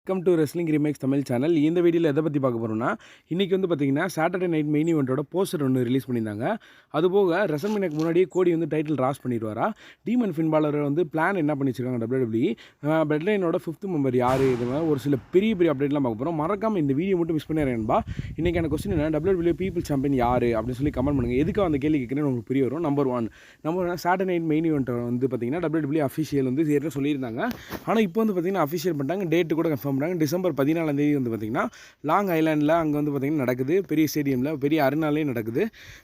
Welcome to wrestling remakes Tamil channel. இந்த வீடியோவில் எதை பற்றி பார்க்க போகிறோம்னா, இன்றைக்கி வந்து பார்த்திங்கன்னா சாட்டர்டே நைட் மெயின் ஈவெண்ட்டோட போஸ்டர் ஒன்று ரிலீஸ் பண்ணியிருந்தாங்க. அதுபோக ரெசல்மேனியாக்கு முன்னாடியே கோடி வந்து டைட்டில் ராஸ் பண்ணிடுவாரா, டீமன் ஃபின் பாலர் வந்து பிளான் என்ன பண்ணி வச்சிருக்காங்க WWE, பெட்லைனோட 5th மெம்பர் யார், இது மாதிரி ஒரு சில பெரிய அப்டேட்லாம் பார்க்க போகிறோம். மறக்காமல் இந்த வீடியோ மட்டும் மிஸ் பண்ணிடுறேன்பா. இன்றைக்கான கொஸ்டின் என்ன, WWE பீப்புள் சாம்பியன் யார் அப்படின்னு சொல்லி கமெண்ட் பண்ணுங்கள். எதுக்காக அந்த கேள்வி கேட்குறேன்னு உங்களுக்கு புரிய வரும். Number one Saturday night main event வந்து பார்த்திங்கன்னா WWE அஃபிஷியல் வந்து ஏற்கனவே சொல்லியிருந்தாங்க. ஆனால் இப்போ வந்து பார்த்திங்கன்னா அஃபிஷியல் பண்ணிட்டாங்க, டேட்டு கூட கன்ஃபார்ம் பண்ணுறாங்க. டிசம்பர் 14ஆம் தேதி வந்து பார்த்திங்கன்னா லாங் ஐலாண்டில் அங்கே வந்து பார்த்திங்கன்னா நடக்குது, பெரிய ஸ்டேடியமில் பெரிய அருணாலே நடக்குது.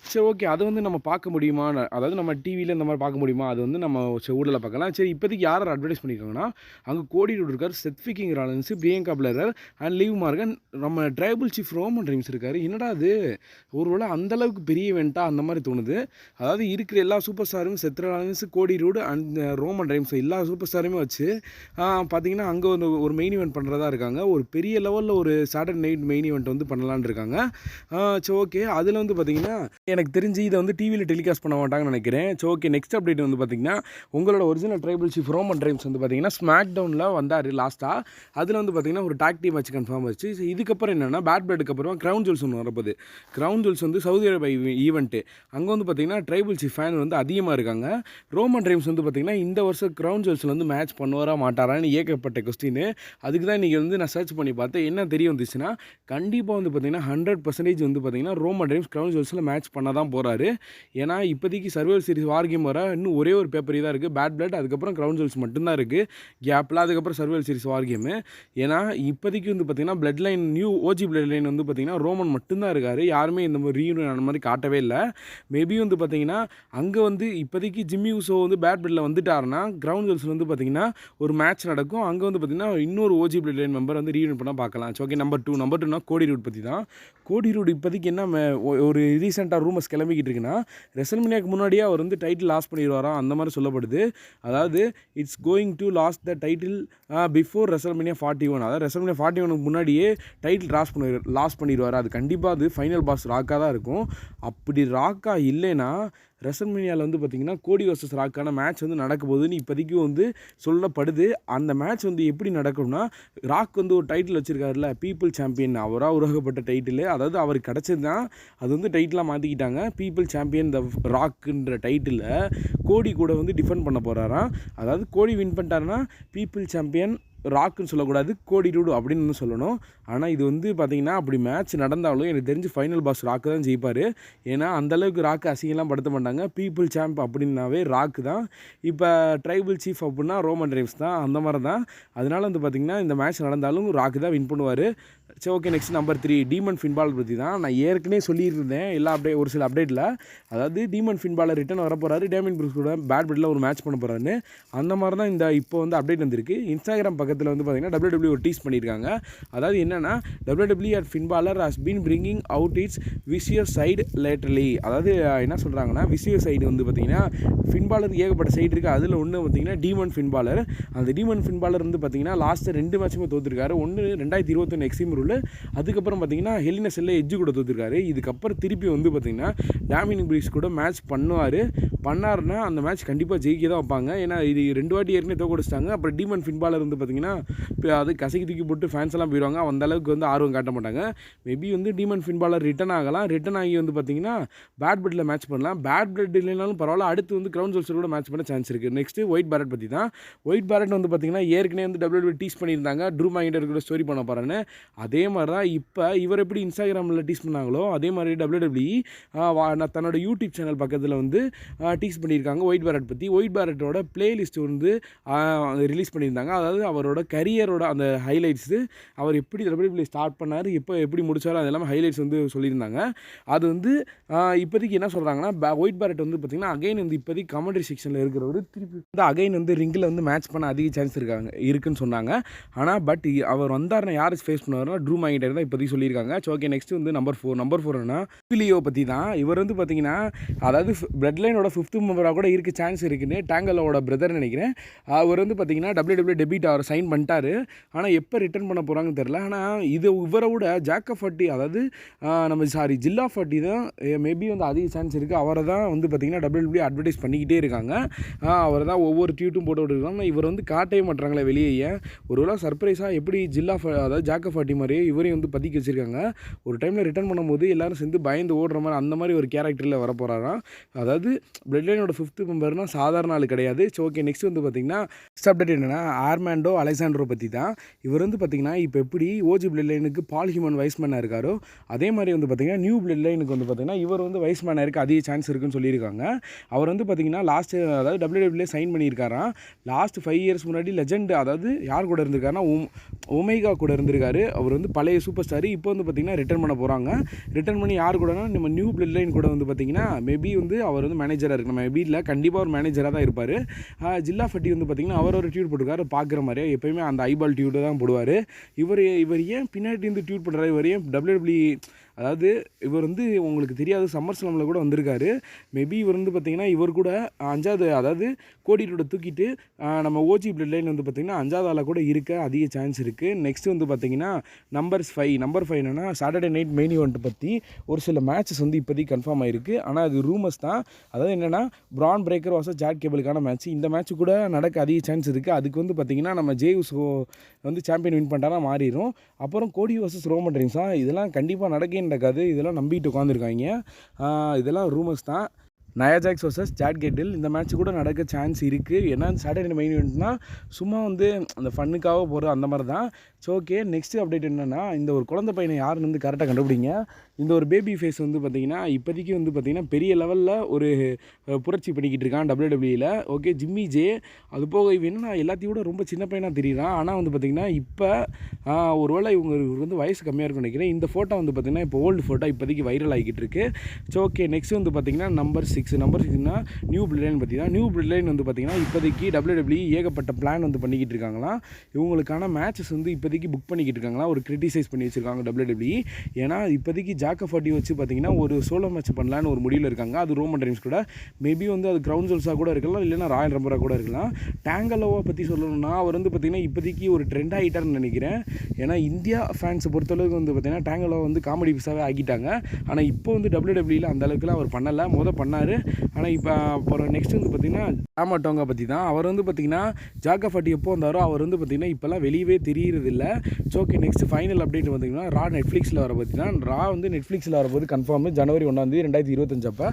சரி, ஓகே, அது வந்து நம்ம பார்க்க முடியுமா, அதாவது நம்ம டிவியில் இந்த மாதிரி பார்க்க முடியுமா, அது வந்து நம்ம ஊரில் பார்க்கலாம். சரி, இப்போதைக்கு யார் அட்வர்டைஸ் பண்ணியிருக்காங்கன்னா, அங்கே கோடி ரோட் இருக்கார், Seth Freakin Rollins, Bianca Belair and Liv Morgan, நம்ம ட்ரைபிள் சீஃப் ரோமன் ரைன்ஸ் இருக்கார். என்னடா அது, ஒருவேளை அந்தளவுக்கு பெரிய இவெண்ட்டாக அந்த மாதிரி தோணுது. அதாவது இருக்கிற எல்லா சூப்பர் ஸ்டாரும் செத் ராலன்ஸ், கோடி ரோடு அண்ட் ரோமன் ரைன்ஸ் எல்லா சூப்பர் ஸ்டாருமே வச்சு பார்த்திங்கன்னா அங்கே வந்து ஒரு மெயின் ஈவெண்ட் பண்ணுறதா இருக்காங்க. ஒரு பெரிய லெவலில் ஒரு சாட்டர்டே நைட் மெயின் ஈவெண்ட் வந்து பண்ணலான்னு இருக்காங்க. சரி, ஓகே, அதில் வந்து பார்த்திங்கன்னா எனக்கு தெரிஞ்சு இதை வந்து டிவியில் டெலிகாஸ்ட் பண்ண மாட்டாங்கன்னு நினைக்கிறேன். சரி, ஓகே, நெக்ஸ்ட் அப்டேட் வந்து பார்த்திங்கன்னா உங்களோட original tribal chief Roman rhymes வந்து பார்த்திங்கன்னா ஸ்மாக் டவுனில் வந்தார் லாஸ்ட்டாக. அதில் வந்து பார்த்திங்கன்னா ஒரு டாக் டீம் மேட்ச் கன்ஃபார்ம் ஆச்சு. இதுக்கப்புறம் என்னென்னா பேட் பிளட்டுக்கு அப்புறம் கிரவுன் ஜுவல்ஸ் ஒன்று வரப்போகுது. கிரவுன் ஜுவல்ஸ் வந்து சவுதி அரேபியா ஈவெண்ட்டு. அங்கே வந்து பார்த்திங்கன்னா ட்ரைபிள் சீஃப் ஃபேன் வந்து அதிகமாக இருக்காங்க. ரோமன் ரைன்ஸ் வந்து பார்த்திங்கன்னா இந்த வருஷம் கிரவுன் ஜுவல்ஸில் வந்து மேட்ச் பண்ணுவாரா மாட்டாரான்னு ஏகப்பட்ட கொஸ்டின். அதுக்கு தான் இன்றைக்கி வந்து நான் சர்ச் பண்ணி பார்த்தேன். என்ன தெரிய வந்துச்சுன்னா, கண்டிப்பாக வந்து பார்த்திங்கன்னா 100% வந்து பார்த்திங்கன்னா ரோமன் ரைன்ஸ் கிரவுன் ஜுவல்ஸில் மேட்ச் பண்ண தான் போகிறாரு. ஏன்னா இப்போதைக்கு சர்வைவல் சீரிஸ் வார் கேம் வர இன்னும் ஒரே ஒரு பேப்பர் தான் இருக்குது, பேட் பிளட், அதுக்கப்புறம் கிரவுன் ஜுவல்ஸ் மட்டும்தான் இருக்குது கேப்பில், அதுக்கப்புறம் சர்வைவல் சீரிஸ் வார் கேமு. ஏன்னா இப்போதைக்கு வந்து பார்த்திங்கன்னா blood line new OG blood line வந்து பார்த்திங்கன்னா ரோமன் மட்டும்தான் இருக்கார். யாருமே இந்த மாதிரி ரீயூனியன் அந்த மாதிரி காட்டவே இல்லை. மேபி வந்து பார்த்திங்கன்னா அங்கே வந்து இப்போதைக்கு ஜிம்மி உசோ வந்து பேட் பிளட்டில் வந்துட்டாருன்னா கிரவுன் ஜுவல்ஸில் வந்து பார்த்திங்கன்னா ஒரு மேட்ச் நடக்கும். அங்கே வந்து பார்த்திங்கன்னா இன்னொரு ஓஜி பிளட் லைன் மெம்பர் வந்து ரீயூனியன் பண்ணால் பார்க்கலாம். ஓகே, நம்பர் டூனா கோடி ரூட் பற்றி தான். கோடி ரூட் இப்போதைக்கு என்ன ஒரு ரீசெண்டாக ரூமர்ஸ் கிளம்பிக்கிட்டு இருக்குன்னா, ரெசல்மேனியாக்கு முன்னாடியே அவர் வந்து டைட்டில் லாஸ் பண்ணிடுவாராம் அந்த மாதிரி சொல்லப்படுது. அதாவது it's going to lose the title before WrestleMania 41. அதாவது ரெசல்மேனியா 41க்கு முன்னாடியே டைட்டில் லாஸ் பண்ணிடுவார். அது கண்டிப்பாக அது ஃபைனல் பாஸ் ராக்காக தான் இருக்கும். அப்படி ராக்கா இல்லைன்னா ரெசல்மேனியாவில் வந்து பார்த்திங்கன்னா கோடி வர்சஸ் ராக்கான மேட்ச் வந்து நடக்க போகுதுன்னு இப்போதைக்கு வந்து சொல்லப்படுது. அந்த மேட்ச் வந்து எப்படி நடக்கும்னா, ராக் வந்து ஒரு டைட்டில் வச்சுருக்காருல பீப்புள் சாம்பியன், அவராக உருவாக்கப்பட்ட டைட்டில், அதாவது அவருக்கு கிடச்சது தான், அது வந்து டைட்டிலாக மாற்றிக்கிட்டாங்க. பீப்புள் சாம்பியன் த ராக்குன்ற டைட்டில் கோடி கூட வந்து டிஃபெண்ட் பண்ண போகிறாராம். அதாவது கோடி வின் பண்ணிட்டாருன்னா பீப்புள் சாம்பியன் ராக்குன்னு சொல்லக்கூடாது, கோடி ரூடு அப்படின்னு சொல்லணும். ஆனால் இது வந்து பார்த்திங்கன்னா அப்படி மேட்ச் நடந்தாலும் எனக்கு தெரிஞ்சு ஃபைனல் பாஸ் ராக்கு தான் ஜெயிப்பார். ஏன்னா அந்தளவுக்கு ராக்கு அசிங்கெல்லாம் படுத்த மாட்டாங்க. பீப்புள் சாம்ப் அப்படின்னாவே ராக்கு தான். இப்போ ட்ரைபிள் சீஃப் அப்படின்னா ரோமன் ரைன்ஸ் தான், அந்த மாதிரி தான். அதனால வந்து பார்த்திங்கன்னா இந்த மேட்ச் நடந்தாலும் ராக்கு தான் வின் பண்ணுவார். சரி, okay, next number 3 Demon Finn Balor பற்றி தான். நான் ஏற்கனவே சொல்லியிருந்தேன் எல்லா ஒரு சில அப்டேட்டில். அதாவது டீமன் ஃபின் பாலர் ரிட்டன் வர போகிறாரு, டேமியன் ப்ரூஸ் கூட பேட் பிளட்டில் ஒரு மேட்ச் பண்ண போகிறாருன்னு. அந்த மாதிரி தான் இந்த இப்போ வந்து அப்டேட் வந்திருக்கு. இன்ஸ்டாகிராம் பக்கத்தில் வந்து பார்த்திங்கன்னா WWE ஒரு டீஸ் பண்ணியிருக்காங்க. அதாவது என்னென்னா, WWE at Finn Balor has been bringing out its vicious side lately. அதாவது என்ன சொல்கிறாங்கன்னா, விசியஸ் சைடு வந்து பார்த்திங்கன்னா ஃபின் பாலர் ஏகப்பட்ட சைடு இருக்குது. அதில் ஒன்று பார்த்திங்கன்னா டீமன் ஃபின் பாலர். அந்த டீமன் ஃபின் பாலர் வந்து பார்த்திங்கன்னா லாஸ்ட்டு 2 மேட்சுமே தோற்றுருக்காரு. ஒன்று 2021 எக்ஸிம் ரூல், அதுக்கப்புறம் பார்த்திங்கன்னா ஹெலினா செல்ல எஜ்ஜு கூட தோற்றுருக்காரு. இதுக்கப்புறம் திருப்பி வந்து பார்த்திங்கன்னா டேமியன் ப்ரீஸ் கூட மேட்ச் பண்ணாருன்னா அந்த மேட்ச் கண்டிப்பாக ஜெயிக்க தான் வைப்பாங்க. ஏன்னா இது 2 வாட்டி ஏற்கனவே தோக்கடிச்சிட்டாங்க. அப்புறம் டீமன் ஃபின் பாலர் வந்து பார்த்திங்கன்னா அது கசக்கி தூக்கி போட்டு ஃபேன்ஸ் எல்லாம் போயிடுவாங்க. அந்த அளவுக்கு வந்து ஆர்வம் காட்ட மாட்டாங்க. மேபி வந்து டீமன் ஃபின் பாலர் ரிட்டன் ஆகி வந்து பார்த்திங்கன்னா பேட் பிளட்டில் மேட்ச் பண்ணலாம். பேட் பிளட் இல்லைனாலும் பரவாயில்ல, அடுத்து வந்து கிரவுன் ஜுவல்ஸ் கூட மேட்ச் பண்ண சான்ஸ் இருக்குது. நெக்ஸ்ட்டு ஒயிட் பேரட் பற்றி தான். ஒயிட் பேரட் வந்து பார்த்திங்கன்னா ஏற்கனவே வந்து WWE டீஸ் பண்ணியிருந்தாங்க, ட்ரூ மேக்கின்டையர் கூட ஸ்டோரி பண்ண போகிறான்னு. அதே மாதிரி தான் இப்போ இவர் எப்படி இன்ஸ்டாகிராமில் டீஸ் பண்ணாங்களோ அதே மாதிரி WWE தன்னோட யூடியூப் சேனல் பக்கத்தில் வந்து டீஸ் பண்ணியிருக்காங்க ஒயிட் பேரட் பற்றி. ஒயிட் பேரட்டோட பிளேலிஸ்ட் வந்து ரிலீஸ் பண்ணியிருந்தாங்க. அதாவது அவரோட கரியரோட அந்த ஹைலைட்ஸு, அவர் எப்படி WWE ஸ்டார்ட் பண்ணார், எப்படி முடிச்சாரோ அது எல்லாமே ஹைலைட்ஸ் வந்து சொல்லியிருந்தாங்க. அது வந்து இப்போதைக்கு என்ன சொல்கிறாங்கன்னா, ஒயிட் பேரட் வந்து பார்த்திங்கன்னா அகைன் வந்து இப்போதைக்கு கமெண்ட்ரி செக்ஷனில் இருக்கிறவர் திருப்பி வந்து அகைன் வந்து ரிங்கில் வந்து மேட்ச் பண்ண அதிக சான்ஸ் இருக்குன்னு சொன்னாங்க. ஆனால் பட் அவர் வந்தார்னா யார் ஃபேஸ் பண்ணுவார்னா பெட்ரூம் வாங்கிட்டு தான் இப்போதைக்கு சொல்லியிருக்காங்க. ஸோ ஓகே, நெக்ஸ்ட் வந்து நம்பர் 4 என்ன லியோ பற்றி தான். இவர் வந்து பார்த்தீங்கன்னா அதாவது பிளட் லைனோட 5th மெம்பராக கூட இருக்க சான்ஸ் இருக்குன்னு டேங்கலோட பிரதர் நினைக்கிறேன். அவர் வந்து பார்த்தீங்கன்னா WWE டெபிட் அவர் சைன் பண்ணிட்டாரு. ஆனால் எப்போ ரிட்டர்ன் பண்ண போகிறாங்கன்னு தெரில. ஆனால் இவரை விட ஜாக்கப் ஃபட்டி, அதாவது ஜில்லா ஃபட்டி தான் மேபி வந்து அதிக சான்ஸ் இருக்குது. அவரை தான் வந்து பார்த்தீங்கன்னா WWE அட்வர்டைஸ் பண்ணிக்கிட்டே இருக்காங்க. அவர் தான் ஒவ்வொரு ட்வீட்டும் போட்டு விட்டுருக்காங்க. இவர் வந்து காட்டவே மாட்டாங்களே வெளியே. ஒருவேளை சர்ப்ரைஸாக எப்படி அதாவது ஜாக்கப் ஃபட்டி மாதிரியே இவரையும் வந்து பற்றிக்க வச்சுருக்காங்க. ஒரு டைமில் ரிட்டர்ன் பண்ணும்போது எல்லோரும் சேர்ந்து பயந்து ஓடுற மாதிரி அந்த மாதிரி ஒரு கேரக்டரில் வர போகிறாராம். அதாவது பிளட் லைனோட 5th மெம்பர்னால் சாதாரண ஆள் கிடையாது. ஸோ ஓகே, நெக்ஸ்ட் வந்து பார்த்திங்கன்னா நெக்ஸ்ட் அப்டேட் என்னென்னா ஆர்மாண்டோ அலெசாண்ட்ரோ பற்றி தான். இவர் வந்து பார்த்திங்கன்னா இப்போ எப்படி ஓஜி பிளட் லைனுக்கு பால் ஹியூமன் வைஸ்மேனாக இருக்காரோ அதே மாதிரி வந்து பார்த்திங்கன்னா நியூ பிளட் லைனுக்கு வந்து பார்த்திங்கன்னா இவர் வந்து வைஸ்மேனாக இருக்க அதிக சான்ஸ் இருக்குன்னு சொல்லியிருக்காங்க. அவர் வந்து பார்த்திங்கன்னா அதாவது WWE சைன் பண்ணியிருக்காராம். லாஸ்ட் 5 இயர்ஸ் முன்னாடி லெஜெண்ட், அதாவது யார் கூட இருந்திருக்காருன்னா ஒமேகா கூட இருந்திருக்காரு. அவர் வந்து பழைய சூப்பர் ஸ்டார். இப்போ வந்து பார்த்திங்கன்னா ரிட்டர்ன் பண்ண போகிறாங்க. ரிட்டர்ன் பண்ணி யார் கூடனா நம்ம நியூ பிளட் லைன் கூட வந்து பார்த்திங்கன்னா மேபி வந்து அவர் வந்து மேனேஜராக இருக்கு. நம்ம வீட்டில் கண்டிப்பாக ஒரு மேனேஜராக தான் இருப்பார். ஜில்லா ஃபட்டி வந்து பார்த்திங்கன்னா அவர் ஒரு டியூட் போட்டுருக்காரு. பார்க்குற மாதிரியே எப்போயுமே அந்த ஐபால் டியூட்டை தான் போடுவார். இவர் ஏன் பின்னாடி இருந்து டியூட் பண்ணுறாரு? இவர் ஏன் WWE, அதாவது இவர் வந்து உங்களுக்கு தெரியாது சம்மர் ஸ்லாமில் கூட வந்திருக்காரு. மேபி இவர் வந்து பார்த்திங்கன்னா இவர் கூட 5வது, அதாவது கோடியோட தூக்கிட்டு நம்ம ஓஜி பிளட் லைன் வந்து பார்த்திங்கன்னா 5வது ஆளாக கூட இருக்க அதிக சான்ஸ் இருக்குது. நெக்ஸ்ட் வந்து பார்த்திங்கன்னா நம்பர் 5 என்னென்னா சாட்டர்டே நைட் மெயின் ஈவெண்ட் பற்றி ஒரு சில மேட்சஸ் வந்து இப்போதைக்கு கன்ஃபார்ம் ஆகிருக்கு. ஆனால் அது ரூமர்ஸ் தான். அதாவது என்னென்னா பிரான் பிரேக்கர் வாச ஜாட் கேபிளுக்கான மேட்ச். இந்த மேட்ச் கூட நடக்க அதிக சான்ஸ் இருக்குது. அதுக்கு வந்து பார்த்திங்கன்னா நம்ம ஜேயுஸோ வந்து சாம்பியன் வின் பண்ணிட்டாரா மாறிடும். அப்புறம் கோடி வர்சஸ் ரோமன் ரெயின்ஸா, இதெல்லாம் கண்டிப்பாக நடக்காது. இதெல்லாம் நம்பிட்டு உட்காந்துருக்காங்க. இதெல்லாம் ரூமர்ஸ் தான். நயா ஜாக்ஸ் வர்சஸ் சாட் கேட்டில் இந்த மேட்ச் கூட நடக்க சான்ஸ் இருக்குது. ஏன்னா சாட்டர்டே மெயின் இவெண்ட்னா சும்மா வந்து அந்த ஃபன்னுக்காக போகிறது அந்த மாதிரி தான். ஸோ ஓகே, நெக்ஸ்ட் அப்டேட் என்னென்னா இந்த ஒரு குழந்தை பையனை யாருன்னு வந்து கரெக்டாக கண்டுபிடிங்க. இந்த ஒரு பேபி ஃபேஸ் வந்து பார்த்திங்கன்னா இப்போதைக்கு வந்து பார்த்திங்கன்னா பெரிய லெவலில் ஒரு புரட்சி பண்ணிக்கிட்டு இருக்கான் WWEயில். Okay, Jimmy J. அது போக இவன் எல்லாத்தையும் கூட ரொம்ப சின்ன பையனாக தெரியுறான். ஆனால் வந்து பார்த்திங்கன்னா இப்போ ஒருவேளை இவர் வந்து வயசு கம்மியாக இருக்குன்னு நினைக்கிறேன். இந்த ஃபோட்டோ வந்து பார்த்திங்கன்னா இப்போ ஓல்டு ஃபோட்டோ இப்போதைக்கு வைரல் ஆகிக்கிட்டு இருக்குது. ஸோ ஓகே, நெக்ஸ்ட் வந்து பார்த்திங்கன்னா நம்பர் 6னா நியூ பிளட் லைன் பற்றி தான். நியூ பிளட் லைன் வந்து பார்த்திங்கன்னா இப்போதைக்கு WWE ஏகப்பட்ட பிளான் வந்து பண்ணிக்கிட்டு இருக்காங்களாம். இவங்களுக்கான மேட்சஸ் வந்து இப்போதைக்கு புக் பண்ணிக்கிட்டு இருக்காங்களா, ஒரு கிரிட்டிசைஸ் பண்ணி வச்சுருக்காங்க WWE. ஏன்னா இப்போதைக்கு ஜாக்கப் ஃபட்டி வச்சு பார்த்திங்கன்னா ஒரு சோலோ மேட்ச் பண்ணலான்னு ஒரு முடிவில் இருக்காங்க. அது ரோமன் ரெயின்ஸ் கூட. மேபி வந்து அது கிரவுன் ஜோல்ஸாக கூட இருக்கலாம், இல்லைனா ராயல் ரம்பராக கூட இருக்கலாம். டேங்கலோவை பற்றி சொல்லணும்னா அவர் வந்து பார்த்திங்கன்னா இப்போதைக்கு ஒரு ட்ரெண்ட் ஆகிட்டார்னு நினைக்கிறேன். ஏன்னா இந்தியா ஃபேன்ஸை பொறுத்தளவுக்கு வந்து பார்த்திங்கன்னா டேங்கலோவை வந்து காமெடி பீஸாகவே ஆக்கிட்டாங்க. ஆனால் இப்போ வந்து WWEயில் அந்த அளவுக்குலாம் அவர் பண்ணலை. பண்ணார். ஆனால் இப்போ அப்புறம் நெக்ஸ்ட் வந்து பார்த்திங்கன்னா டாமாட்டோங்கா பற்றி தான். அவர் வந்து பார்த்திங்கன்னா ஜாக்கப் ஃபட்டி எப்போ வந்தாரோ அவர் வந்து பார்த்திங்கன்னா இப்போல்லாம் வெளியவே தெரியறதில்ல. So okay, next final update பார்த்திங்கன்னா ரா நெட்ஃப்ளிக்ஸில் வர பார்த்திங்கன்னா ரா வந்து நெட்ஃப்ளிக்ஸில் வரப்போது கன்ஃபார்ம் ஜனவரி 1 2025 அப்போ.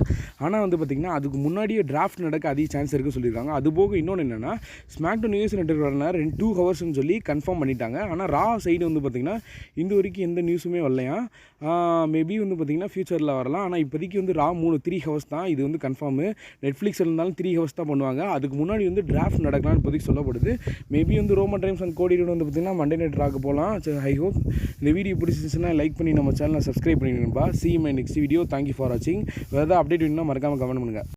ஆனால் வந்து பார்த்திங்கன்னா அதுக்கு முன்னாடியே டிராஃப்ட் நடக்க அதிக சான்ஸ் இருக்குன்னு சொல்லியிருக்காங்க. அது போக இன்னொன்று என்னென்னா ஸ்மாக்டவுன் US நெட்வொர்க் வரனா 2 ஹவர்ஸ்னு சொல்லி கன்ஃபார்ம் பண்ணிட்டாங்க. ஆனால் ரா சைடு வந்து பார்த்திங்கன்னா இந்த வரைக்கும் எந்த நியூஸுமே வரலையா. மேபி வந்து பார்த்திங்கன்னா ஃபியூச்சரில் வரலாம். ஆனால் இப்போதைக்கு வந்து ரா 3 ஹவர்ஸ் தான். இது வந்து கன்ஃபார்மு. நெட்ஃப்ளிக்ஸ் இருந்தாலும் 3 ஹவர்ஸ் தான் பண்ணுவாங்க. அதுக்கு முன்னாடி வந்து டிராஃப்ட் நடக்கலாம்னு இப்போதைக்கு சொல்லப்படுது. மேபி வந்து ரோமன் ரெயின்ஸ் அண்ட் கோடி வந்து பார்த்திங்கன்னா மண்டே நைட் ராக்கு போகலாம். ஐ ஹோப் இந்த வீடியோ பிடிச்சிருந்துச்சுன்னா லைக் பண்ணி நம்ம சேனலை subscribe பண்ணிடுங்கப்பா. See you in my next video. Thank you for watching. வேறு ஏதாவது அப்டேட் வேணும்னா மறக்காமல் கமெண்ட் பண்ணுங்கள்.